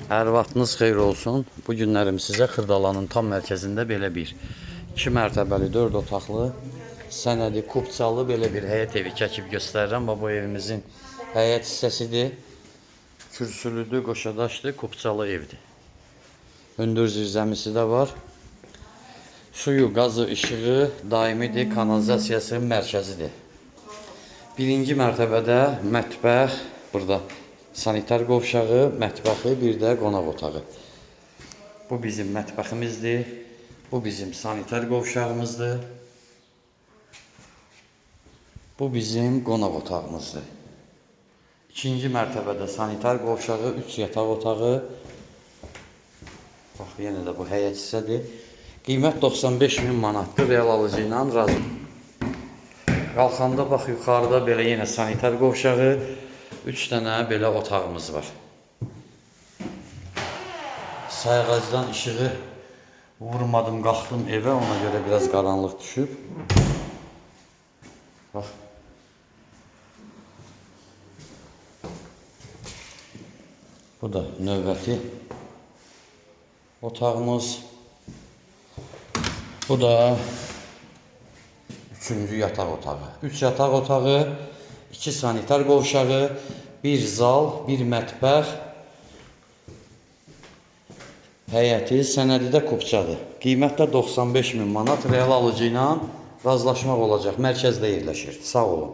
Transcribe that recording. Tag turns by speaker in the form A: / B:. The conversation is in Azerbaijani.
A: Hər vaxtınız xeyir olsun. Bu günlərim sizə Xırdalanın tam mərkəzində belə bir 2 mərtəbəli 4 otaqlı sənədi kupçalı belə bir həyət evi çəkib göstərirəm. Bu evimizin həyət hissəsidir. Kürsülüdür, qoşadaşdır, kupçalı evdir. Hündür zirzəmisi də var. Suyu, qazı, işığı daimidir, kanalizasiyası mərkəzidir. Birinci mərtəbədə mətbəx, burada sanitar qovşağı, mətbəxi, bir də qonaq otağı. Bu bizim mətbəximizdir. Bu bizim sanitar qovşağımızdır. Bu bizim qonaq otağımızdır. İkinci mərtəbədə sanitar qovşağı, 3 yataq otağı. Bax, yenə də bu həyət hissədir. Qiymət 95.000 manatdır, real alıcı ilə razı. Qalxanda bax, yuxarıda belə yenə sanitar qovşağı, 3 dənə belə otağımız var. Sayğacdan işığı vurmadım, qalxdım evə, ona görə biraz qaranlıq düşüb. Bax. Bu da növbəti otağımız. Bu da 3-cü yataq otağı. 3 yataq otağı, 2 sanitar qovşağı, 1 zal, 1 mətbəx, həyəti, sənədi də kupçadır. Qiymət də 95.000 manat, real alıcı ilə razılaşmaq olacaq. Mərkəzdə yerləşir. Sağ olun.